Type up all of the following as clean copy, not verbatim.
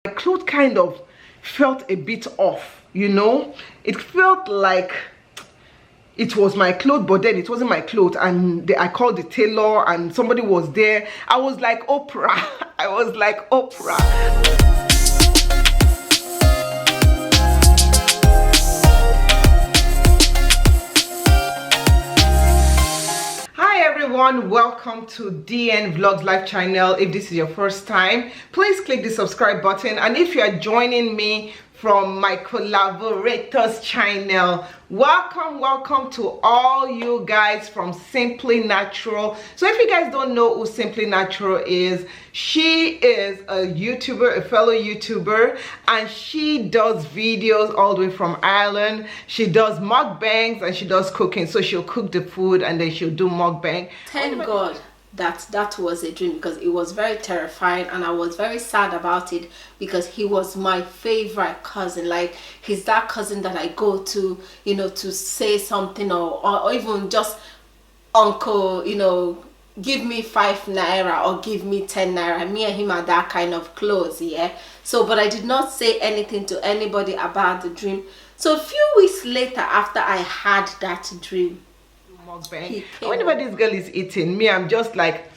clothes kind of felt a bit off, you know. It felt like it was my clothes, but then it wasn't my clothes. And I called the tailor and somebody was there. I was like Oprah. I was like Oprah. Everyone, welcome to DN Vlogs Live channel. If this is your first time, please click the subscribe button, and if you are joining me from my collaborators channel, welcome to all you guys from Simply Natural. So if you guys don't know who Simply Natural is, she is a YouTuber, a fellow YouTuber, and she does videos all the way from Ireland. She does mukbangs and she does cooking. So she'll cook the food and then she'll do mukbang. Thank God that was a dream, because it was very terrifying and I was very sad about it, because he was my favorite cousin. Like, he's that cousin that I go to, you know, to say something, or even just uncle, you know, give me 5 naira or give me 10 naira. Me and him are that kind of close, yeah. So, but I did not say anything to anybody about the dream. So a few weeks later, after I had that dream, whenever this girl is eating, me, I'm just like,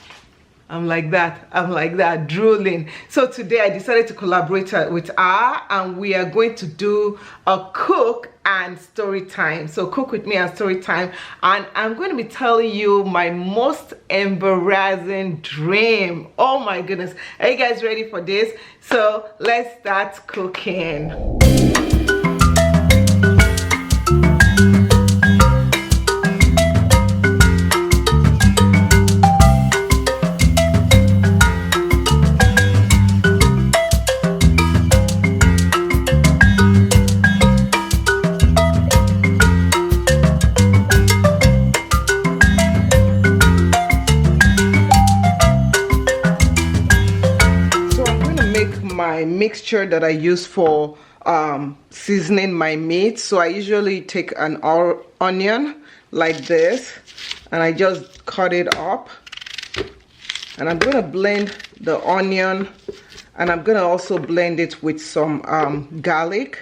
I'm like that, drooling. So today I decided to collaborate with her, and we are going to do a cook and story time. So cook with me and story time, and I'm going to be telling you my most embarrassing dream. Oh my goodness, are you guys ready for this? So let's start cooking. My mixture that I use for seasoning my meat. So I usually take an onion like this and I just cut it up, and I'm gonna blend the onion, and I'm gonna also blend it with some garlic.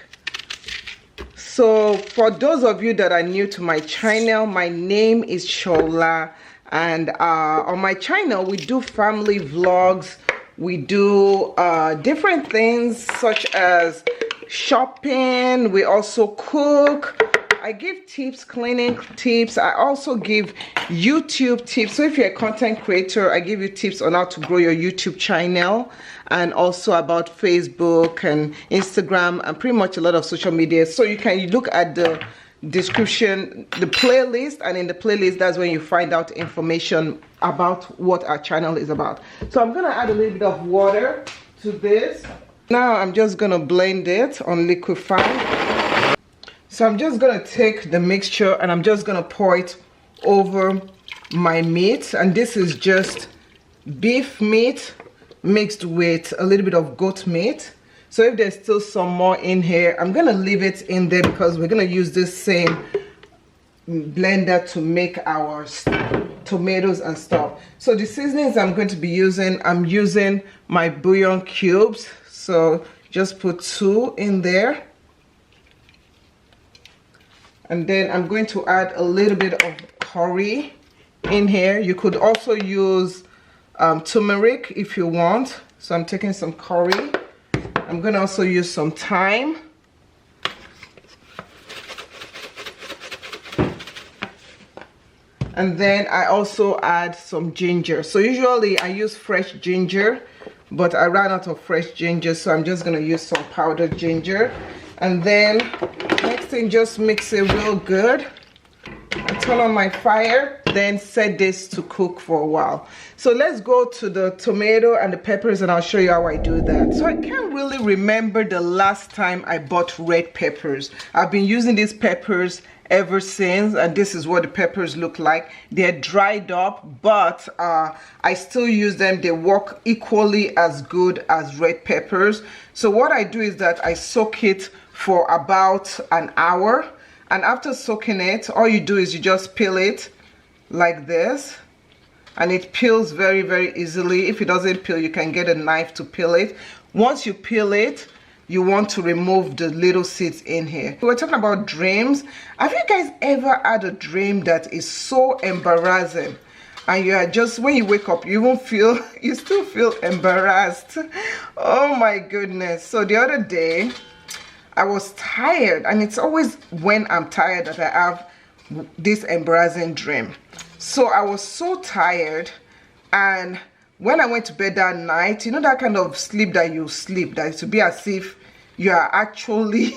So for those of you that are new to my channel, my name is Shola, and on my channel we do family vlogs. We do different things such as shopping. We also cook. I give tips, cleaning tips. I also give YouTube tips. So if you're a content creator, I give you tips on how to grow your YouTube channel, and also about Facebook and Instagram and pretty much a lot of social media. So you can look at the description, the playlist, and in the playlist, that's when you find out information about what our channel is about. So I'm gonna add a little bit of water to this. Now I'm just gonna blend it on liquefy. So I'm just gonna take the mixture and I'm just gonna pour it over my meat, and this is just beef meat mixed with a little bit of goat meat. So if there's still some more in here, I'm gonna leave it in there because we're gonna use this same blender to make our tomatoes and stuff. So the seasonings I'm going to be using, I'm using my bouillon cubes. So just put 2 in there. And then I'm going to add a little bit of curry in here. You could also use turmeric if you want. So I'm taking some curry. I'm going to also use some thyme. And then I also add some ginger. So usually I use fresh ginger, but I ran out of fresh ginger, so I'm just going to use some powdered ginger. And then next thing, just mix it real good. I turn on my fire, then set this to cook for a while. So let's go to the tomato and the peppers, and I'll show you how I do that. So I can't really remember the last time I bought red peppers. I've been using these peppers ever since, and this is what the peppers look like. They're dried up, but I still use them. They work equally as good as red peppers. So what I do is that I soak it for about an hour. And after soaking it, all you do is you just peel it like this, and it peels very, very easily. If it doesn't peel, you can get a knife to peel it. Once you peel it, you want to remove the little seeds in here. We were talking about dreams. Have you guys ever had a dream that is so embarrassing, and you are just, when you wake up, you won't feel, you still feel embarrassed? Oh my goodness. So the other day, I was tired, and it's always when I'm tired that I have this embarrassing dream. So I was so tired, and when I went to bed that night, you know that kind of sleep that you sleep, that to be as if you are actually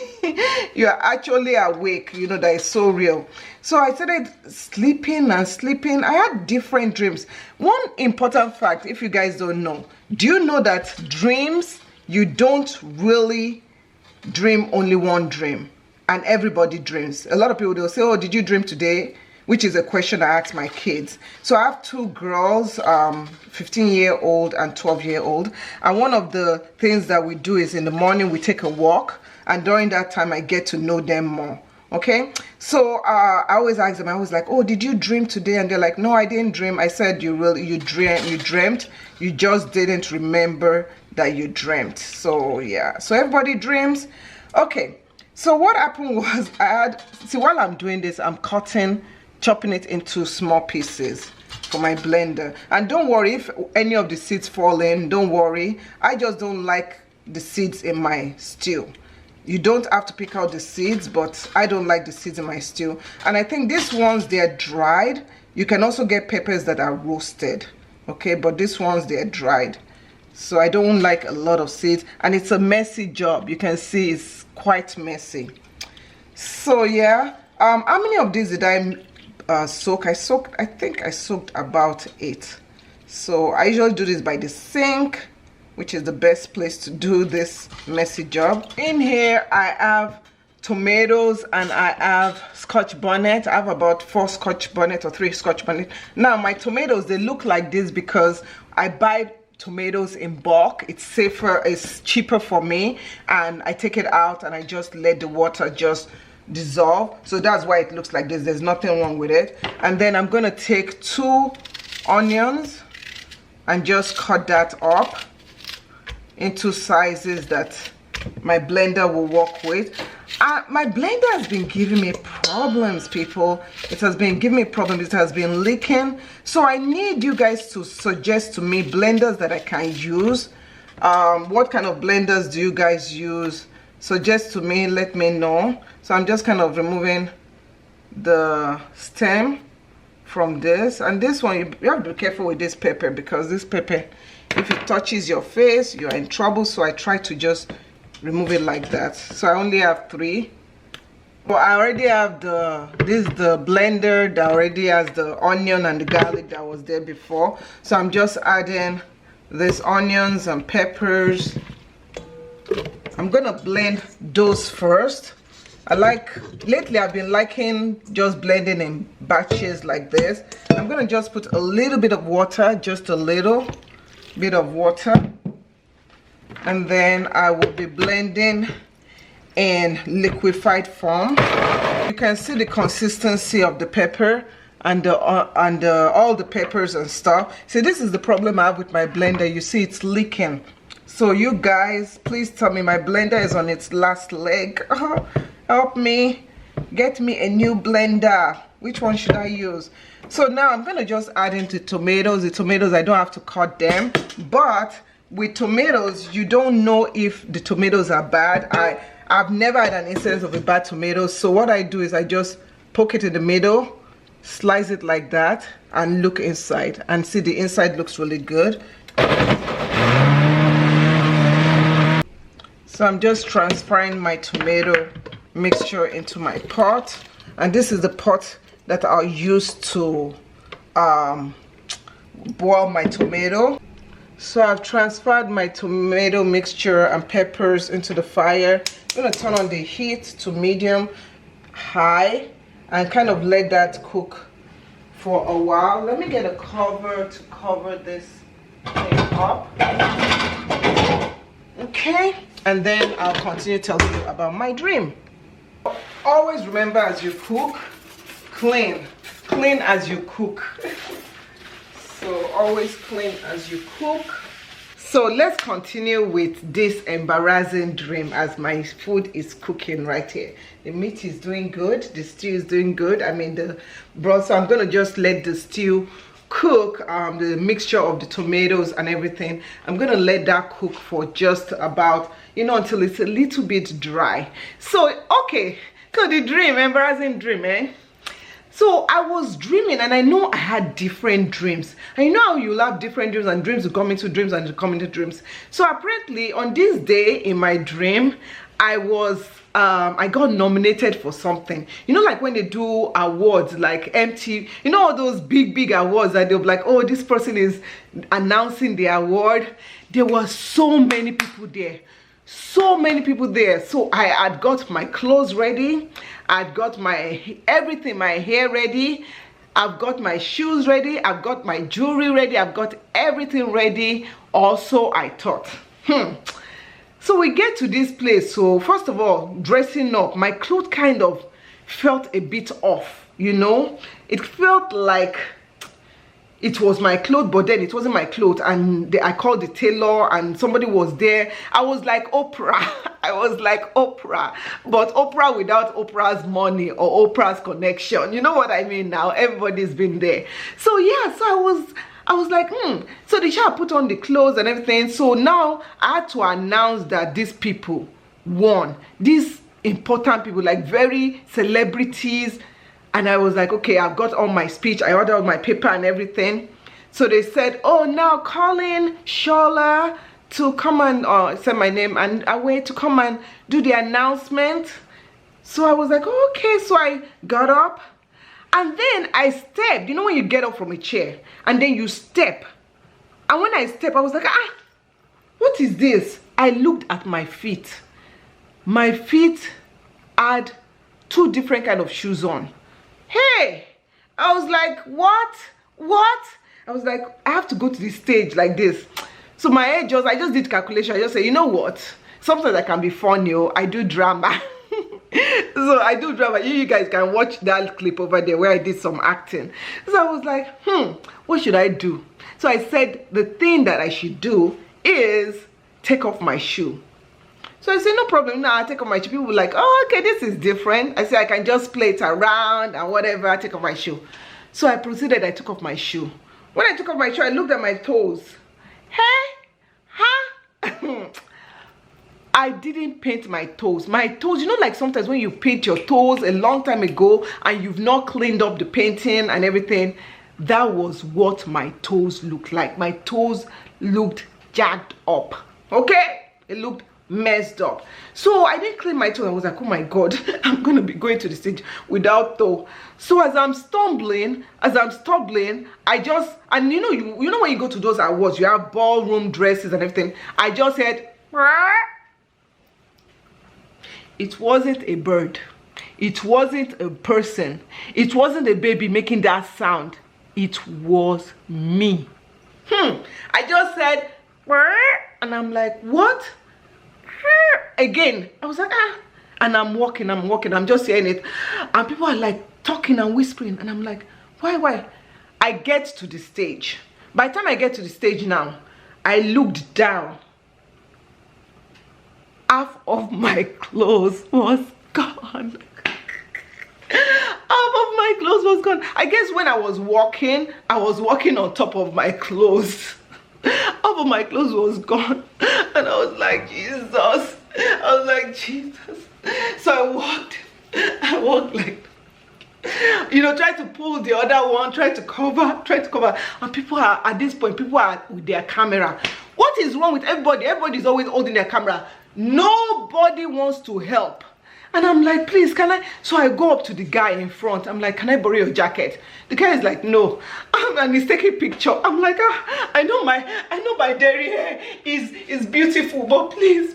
awake, you know, that is so real. So I started sleeping and sleeping. I had different dreams. One important fact, if you guys don't know, do you know that dreams, you don't really dream only one dream, and everybody dreams. A lot of people, they'll say, oh, did you dream today? Which is a question I ask my kids. So I have two girls, 15-year-old and 12-year-old. And one of the things that we do is in the morning we take a walk, and during that time I get to know them more. Okay, so I always ask them, I was like, oh, did you dream today? And they're like, no, I didn't dream. I said, you dreamt, you just didn't remember that you dreamt. So yeah, so everybody dreams. Okay, so what happened was, while I'm doing this, I'm chopping it into small pieces for my blender. And don't worry if any of the seeds fall in, don't worry. I just don't like the seeds in my stew. You don't have to pick out the seeds, but I don't like the seeds in my stew. And I think these ones, they're dried. You can also get peppers that are roasted, okay? But these ones, they're dried. So I don't like a lot of seeds, and it's a messy job. You can see it's quite messy. So yeah, how many of these did I soak? I think I soaked about 8. So I usually do this by the sink, which is the best place to do this messy job. In here I have tomatoes, and I have scotch bonnet. I have about 4 scotch bonnet or 3 scotch bonnet. Now my tomatoes, they look like this because I buy tomatoes in bulk. It's safer, it's cheaper for me, and I take it out and I just let the water just dissolve. So that's why it looks like this. There's nothing wrong with it. And then I'm gonna take 2 onions and just cut that up into sizes that my blender will work with. My blender has been giving me problems, people. It has been giving me problems. It has been leaking. So I need you guys to suggest to me blenders that I can use. What kind of blenders do you guys use? Suggest to me, let me know. So I'm just kind of removing the stem from this. And this one, you have to be careful with this pepper, because this pepper, if it touches your face, you're in trouble. So I try to just remove it like that. So I only have 3. But I already have this is the blender that already has the onion and the garlic that was there before. So I'm just adding these onions and peppers. I'm gonna blend those first. Lately I've been liking just blending in batches like this. I'm gonna just put a little bit of water, just a little bit of water, and then I will be blending in liquefied form. You can see the consistency of the pepper and all the peppers and stuff. See, this is the problem I have with my blender. You see it's leaking. So you guys, please tell me, my blender is on its last leg. Help me, get me a new blender. Which one should I use? So now I'm gonna just add into tomatoes. The tomatoes, I don't have to cut them, but with tomatoes, you don't know if the tomatoes are bad. I've never had an instance of a bad tomato. So what I do is I just poke it in the middle, slice it like that, and look inside, and see the inside looks really good. So I'm just transferring my tomato mixture into my pot, and this is the pot that I'll use to boil my tomato. So I've transferred my tomato mixture and peppers into the fire. I'm going to turn on the heat to medium high and kind of let that cook for a while. Let me get a cover to cover this thing up. Okay, and then I'll continue telling you about my dream. Always remember, as you cook, clean as you cook. So always clean as you cook. So let's continue with this embarrassing dream as my food is cooking right here. The meat is doing good, the stew is doing good. I mean the broth. So I'm gonna just let the stew cook, the mixture of the tomatoes and everything. I'm gonna let that cook for just about, you know, until it's a little bit dry. So okay, so the dream, embarrassing dream, eh? So I was dreaming, and I know I had different dreams. And you know how you'll have different dreams, and dreams will come into dreams and come into dreams. So apparently on this day in my dream, I got nominated for something. You know, like when they do awards like MTV, you know, all those big awards that they'll be like, oh, this person is announcing the award. There were so many people there. So many people there. So I had got my clothes ready. I'd got my everything, my hair ready. I've got my shoes ready. I've got my jewelry ready. I've got everything ready. Also, I thought, So we get to this place. So first of all, dressing up, my clothes kind of felt a bit off, you know. It felt like it was my clothes, but then it wasn't my clothes. And I called the tailor, and somebody was there. I was like Oprah. I was like Oprah, but Oprah without Oprah's money or Oprah's connection. You know what I mean now? Everybody's been there. So yeah, so I was like, So the shop put on the clothes and everything. So now I had to announce that these people won. These important people, like very celebrities. And I was like, okay, I've got all my speech. I ordered all my paper and everything. So they said, oh, now calling Shola to come and say my name, and I wait to come and do the announcement. So I was like, oh, okay. So I got up, and then I stepped. You know when you get up from a chair and then you step, and when I step, I was like, what is this? I looked at my feet. My feet had 2 different kind of shoes on. Hey, I was like, what? I was like, I have to go to this stage like this. So my head I just did calculation. I just say, you know what? Sometimes I can be funny. I do drama. So I do drama. You guys can watch that clip over there where I did some acting. So I was like, what should I do? So I said, the thing that I should do is take off my shoe. So I said, no problem. Now I take off my shoe. People were like, oh, okay, this is different. I said, I can just play it around and whatever. I take off my shoe. So I proceeded. I took off my shoe. When I took off my shoe, I looked at my toes. I didn't paint my toes. My toes, you know, like sometimes when you paint your toes a long time ago and you've not cleaned up the painting and everything, that was what my toes looked like. My toes looked jacked up. Okay? It looked messed up. So I didn't clean my toe. I was like, oh my god, I'm gonna be going to the stage without toe. So as I'm stumbling, I just, and you know when you go to those awards, you have ballroom dresses and everything. I just said, it wasn't a bird, it wasn't a person, it wasn't a baby making that sound. It was me. I just said, and I'm like, what? Again, I was like, and I'm walking, I'm just saying it, and people are like talking and whispering, and I'm like, why? I get to the stage. By the time I get to the stage now, I looked down. Half of my clothes was gone. Half of my clothes was gone. I guess when I was walking on top of my clothes. Half of my clothes was gone, and I was like, Jesus. So I walked like, try to pull the other one, try to cover, and people are, at this point, people are with their camera. What is wrong with everybody? Everybody's always holding their camera. Nobody wants to help. And I'm like, please, can I? So I go up to the guy in front. I'm like, can I borrow your jacket? The guy is like, no. And he's taking a picture. I'm like, I know my dairy hair is beautiful, but please,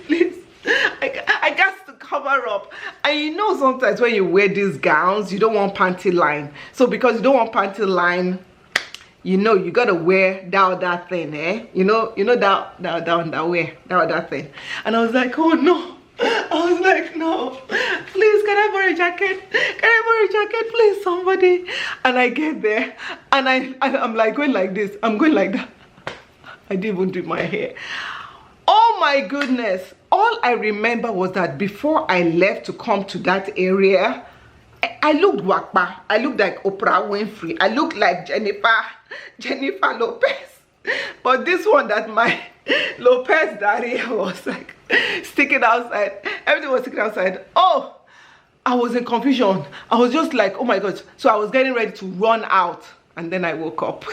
I got to cover up. And you know, sometimes when you wear these gowns, you don't want panty line. So because you don't want panty line, you gotta wear that thing, eh? that thing. And I was like, oh no. I was like, no, please, can I borrow a jacket? Can I borrow a jacket, please, somebody? And I get there, and I'm like going like this. I'm going like that. I didn't even do my hair. Oh my goodness. All I remember was that before I left to come to that area, I looked wakpa. I looked like Oprah Winfrey. I looked like Jennifer Lopez. But this one that my Lopez daddy was like sticking outside. Everything was sticking outside. Oh, I was in confusion. I was just like, oh my God. So I was getting ready to run out. And then I woke up.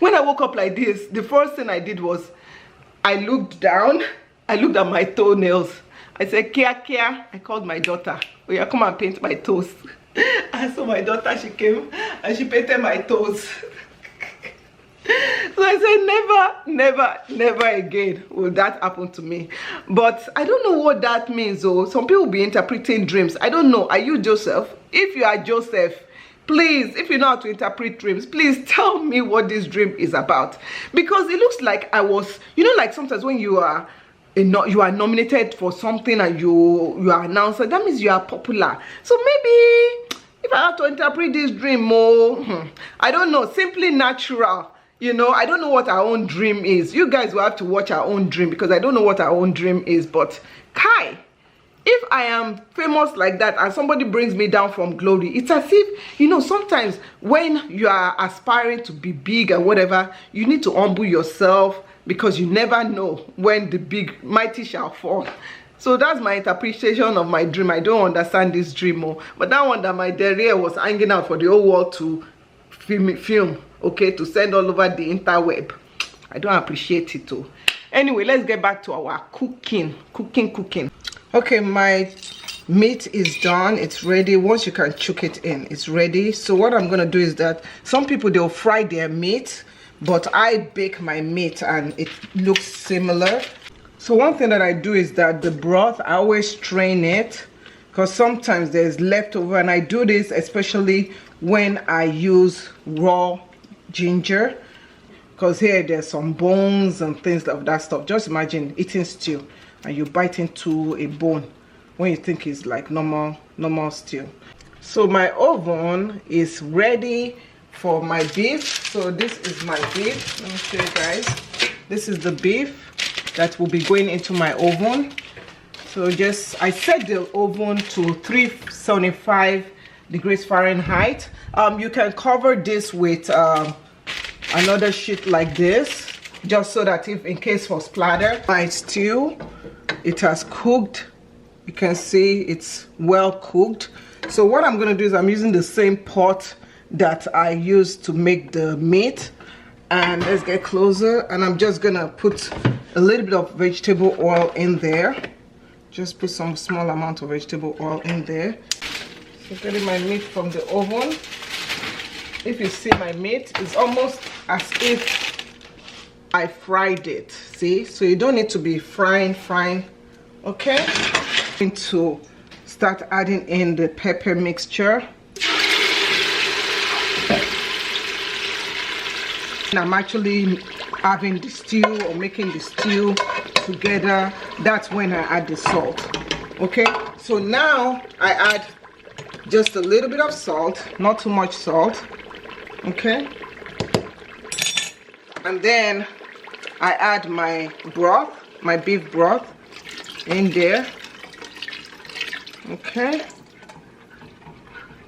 When I woke up like this, the first thing I did was I looked down. I looked at my toenails. I said, Kia, Kia. I called my daughter. Oh yeah, come and paint my toes. And so my daughter, she came and she painted my toes. So I said, never again will that happen to me. But I don't know what that means though. Some people be interpreting dreams. I don't know. Are you Joseph? If you are Joseph, please, if you know how to interpret dreams, please tell me what this dream is about. Because it looks like I was, you know, like sometimes when you are nominated for something and you are announced, that means you are popular. So maybe if I have to interpret this dream more, I don't know, simply natural. You know, I don't know what our own dream is. You guys will have to watch our own dream because I don't know what our own dream is. But Kai, if I am famous like that and somebody brings me down from glory, it's as if, you know, sometimes when you are aspiring to be big and whatever, you need to humble yourself because you never know when the big mighty shall fall. So that's my interpretation of my dream. I don't understand this dream more. But that one that my derriere was hanging out for the whole world to film, okay, to send all over the interweb. I don't appreciate it too. Anyway, let's get back to our cooking. Okay, my meat is done. It's ready. Once you can chuck it in, it's ready. So what I'm gonna do is that some people, they'll fry their meat, but I bake my meat and it looks similar. So one thing that I do is that the broth, I always strain it because sometimes there's leftover, and I do this especially when I use raw ginger, because here there's some bones and things like that stuff. Just imagine eating stew and you bite into a bone when you think it's like normal stew. So my oven is ready for my beef. So this is my beef. Let me show you guys. This is the beef that will be going into my oven. So I set the oven to 375 degrees Fahrenheit. You can cover this with another sheet like this, just so that if in case for splatter. My stew, it has cooked. You can see it's well cooked. So what I'm going to do is I'm using the same pot that I used to make the meat. And let's get closer, and I'm just gonna put a little bit of vegetable oil in there. Just put some small amount of vegetable oil in there. So getting my meat from the oven. If you see my meat, it's almost as if I fried it. See? So you don't need to be frying. Okay? I'm going to start adding in the pepper mixture. I'm actually having the stew or making the stew together. That's when I add the salt. Okay, so now I add just a little bit of salt, not too much salt. Okay, and then I add my broth, my beef broth in there. Okay,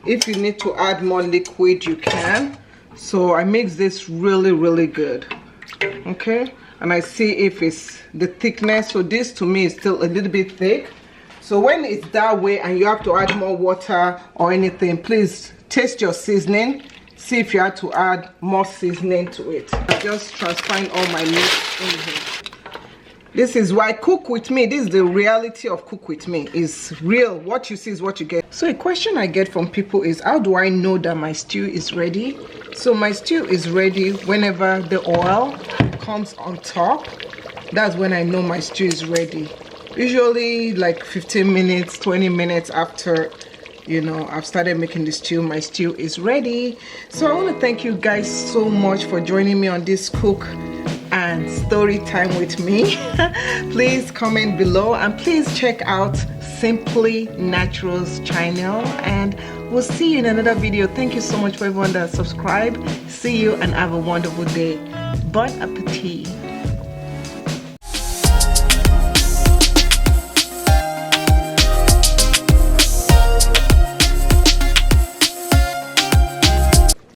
if you need to add more liquid, you can. So I mix this really good. Okay, and I see if it's the thickness. So this to me is still a little bit thick. So when it's that way and you have to add more water or anything, please taste your seasoning. See if you have to add more seasoning to it. I'm just transferring all my meat in here. This is why cook with me. This is the reality of cook with me. It's real. What you see is what you get. So a question I get from people is, how do I know that my stew is ready? So my stew is ready whenever the oil comes on top. That's when I know my stew is ready. Usually like 15 minutes, 20 minutes after, you know, I've started making the stew, my stew is ready. So I want to thank you guys so much for joining me on this cook and story time with me. Please comment below and please check out Simply Naturals channel, and we'll see you in another video. Thank you so much for everyone that subscribed. See you and have a wonderful day. Bon appetit.